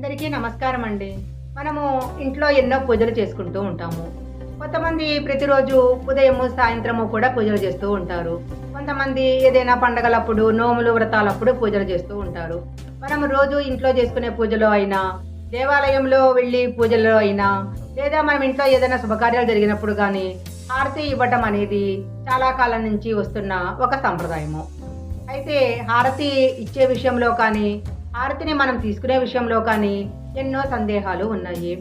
అందరికీ నమస్కారం అండి. మనము ఇంట్లో ఎన్నో పూజలు చేసుకుంటూ ఉంటాము. కొంతమంది ప్రతిరోజు ఉదయము, సాయంత్రము కూడా పూజలు చేస్తూ ఉంటారు. కొంతమంది ఏదైనా పండగలప్పుడు, నోములు, వ్రతాలప్పుడు పూజలు చేస్తూ ఉంటారు. మనము రోజు ఇంట్లో చేసుకునే పూజలో అయినా, దేవాలయంలో వెళ్ళి పూజలో అయినా, లేదా మనం ఇంట్లో ఏదైనా శుభకార్యాలు జరిగినప్పుడు కానీ హారతి ఇవ్వటం అనేది చాలా కాలం నుంచి వస్తున్న ఒక సంప్రదాయము. అయితే హారతి ఇచ్చే విషయంలో కానీ, హారతిని మనం తీసుకునే విషయంలో కానీ ఎన్నో సందేహాలు ఉన్నాయి.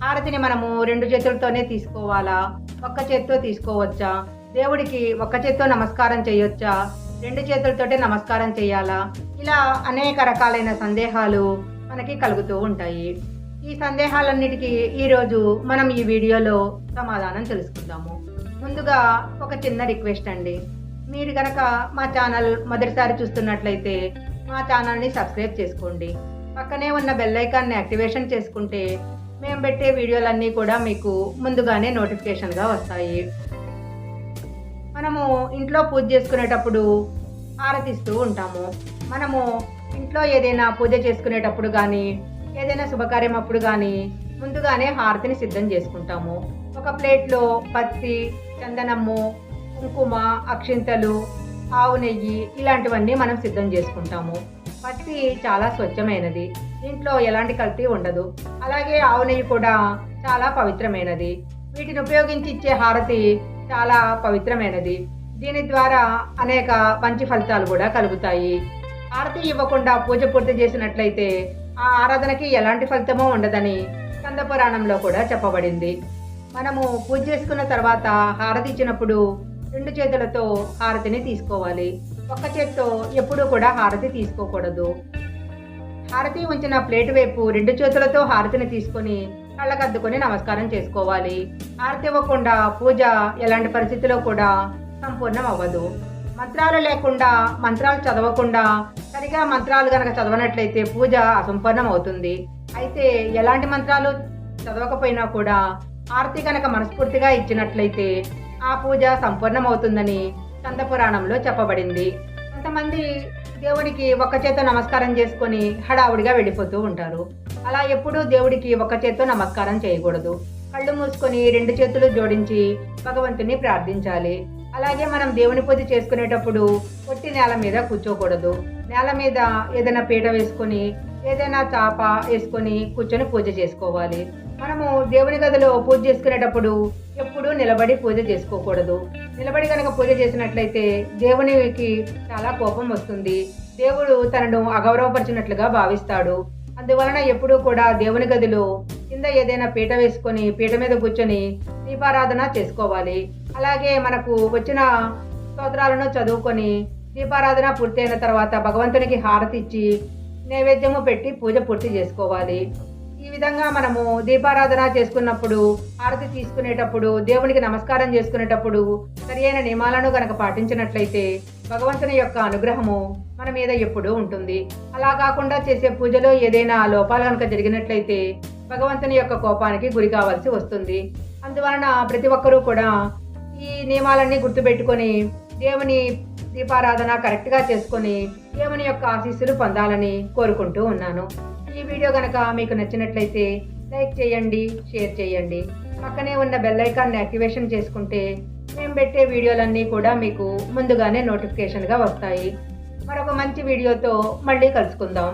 హారతిని మనము 2 చేతులతోనే తీసుకోవాలా? ఒక్క చేత్తో తీసుకోవచ్చా? దేవుడికి ఒక్క చేత్తో నమస్కారం చేయొచ్చా? 2 చేతులతోటే నమస్కారం చేయాలా? ఇలా అనేక రకాలైన సందేహాలు మనకి కలుగుతూ ఉంటాయి. ఈ సందేహాలన్నిటికీ ఈరోజు మనం ఈ వీడియోలో సమాధానం తెలుసుకుందాము. ముందుగా ఒక చిన్న రిక్వెస్ట్ అండి. మీరు కనుక మా ఛానల్ మొదటిసారి చూస్తున్నట్లయితే మా ఛానల్ని సబ్స్క్రైబ్ చేసుకోండి. పక్కనే ఉన్న బెల్ ఐకాన్ని యాక్టివేషన్ చేసుకుంటే మేము పెట్టే వీడియోలన్నీ కూడా మీకు ముందుగానే నోటిఫికేషన్గా వస్తాయి. మనము ఇంట్లో పూజ చేసుకునేటప్పుడు హారతిస్తూ ఉంటాము. మనము ఇంట్లో ఏదైనా పూజ చేసుకునేటప్పుడు కానీ, ఏదైనా శుభకార్యం అప్పుడు కానీ ముందుగానే హారతిని సిద్ధం చేసుకుంటాము. ఒక ప్లేట్లో పత్తి, చందనము, కుంకుమ, అక్షింతలు, ఆవు నెయ్యి ఇలాంటివన్నీ మనం సిద్ధం చేసుకుంటాము. పత్తి చాలా స్వచ్ఛమైనది, దీంట్లో ఎలాంటి కల్తీ ఉండదు. అలాగే ఆవు నెయ్యి కూడా చాలా పవిత్రమైనది. వీటిని ఉపయోగించి ఇచ్చే హారతి చాలా పవిత్రమైనది. దీని ద్వారా అనేక మంచి ఫలితాలు కూడా కలుగుతాయి. హారతి ఇవ్వకుండా పూజ పూర్తి చేసినట్లయితే ఆ ఆరాధనకి ఎలాంటి ఫలితమో ఉండదని స్కంద పురాణంలో కూడా చెప్పబడింది. మనము పూజ చేసుకున్న తర్వాత హారతి ఇచ్చినప్పుడు 2 చేతులతో హారతిని తీసుకోవాలి. ఒక్క చేత్తో ఎప్పుడూ కూడా హారతి తీసుకోకూడదు. హారతి ఉంచిన ప్లేట్ వైపు 2 చేతులతో హారతిని తీసుకొని కళ్ళకద్దుకొని నమస్కారం చేసుకోవాలి. హారతి ఇవ్వకుండా పూజ ఎలాంటి పరిస్థితిలో కూడా సంపూర్ణం అవ్వదు. మంత్రాలు లేకుండా, మంత్రాలు చదవకుండా, సరిగా మంత్రాలు గనక చదవనట్లయితే పూజ అసంపూర్ణం అవుతుంది. అయితే ఎలాంటి మంత్రాలు చదవకపోయినా కూడా హారతి కనుక మనస్ఫూర్తిగా ఇచ్చినట్లయితే ఆ పూజ సంపూర్ణమవుతుందని స్కంద పురాణంలో చెప్పబడింది. కొంతమంది దేవుడికి ఒక్క చేత్తో నమస్కారం చేసుకొని హడావుడిగా వెళ్ళిపోతూ ఉంటారు. అలా ఎప్పుడూ దేవుడికి ఒక్క చేత్తో నమస్కారం చేయకూడదు. కళ్ళు మూసుకొని 2 చేతులు జోడించి భగవంతుని ప్రార్థించాలి. అలాగే మనం దేవుని పూజ చేసుకునేటప్పుడు పొట్టి నేల మీద కూర్చోకూడదు. నేల మీద ఏదైనా పీట వేసుకొని, ఏదైనా చాప వేసుకొని కూర్చొని పూజ చేసుకోవాలి. మనము దేవుని గదిలో పూజ చేసుకునేటప్పుడు ఎప్పుడూ నిలబడి పూజ చేసుకోకూడదు. నిలబడి కనుక పూజ చేసినట్లయితే దేవునికి చాలా కోపం వస్తుంది. దేవుడు తనను అగౌరవపరిచినట్లుగా భావిస్తాడు. అందువలన ఎప్పుడూ కూడా దేవుని గదిలో కింద ఏదైనా పీట వేసుకొని పీట మీద కూర్చొని దీపారాధన చేసుకోవాలి. అలాగే మనకు వచ్చిన స్తోత్రాలను చదువుకొని దీపారాధన పూర్తయిన తర్వాత భగవంతునికి హారతి ఇచ్చి నైవేద్యము పెట్టి పూజ పూర్తి చేసుకోవాలి. ఈ విధంగా మనము దీపారాధన చేసుకున్నప్పుడు, హారతి తీసుకునేటప్పుడు, దేవునికి నమస్కారం చేసుకునేటప్పుడు సరి అయిన నియమాలను గనక పాటించినట్లయితే భగవంతుని యొక్క అనుగ్రహము మన మీద ఎప్పుడూ ఉంటుంది. అలా కాకుండా చేసే పూజలో ఏదైనా లోపాలు కనుక జరిగినట్లయితే భగవంతుని యొక్క కోపానికి గురి కావాల్సి వస్తుంది. అందువలన ప్రతి ఒక్కరూ కూడా ఈ నియమాలన్నీ గుర్తుపెట్టుకొని దేవుని దీపారాధన కరెక్ట్గా చేసుకొని దేవుని యొక్క ఆశీస్సులు పొందాలని కోరుకుంటూ ఉన్నాను. ఈ వీడియో కనుక మీకు నచ్చినట్లయితే లైక్ చేయండి, షేర్ చేయండి. పక్కనే ఉన్న బెల్ ఐకాన్ని యాక్టివేషన్ చేసుకుంటే మేము పెట్టే వీడియోలన్నీ కూడా మీకు ముందుగానే నోటిఫికేషన్గా వస్తాయి. మరొక మంచి వీడియోతో మళ్ళీ కలుసుకుందాం.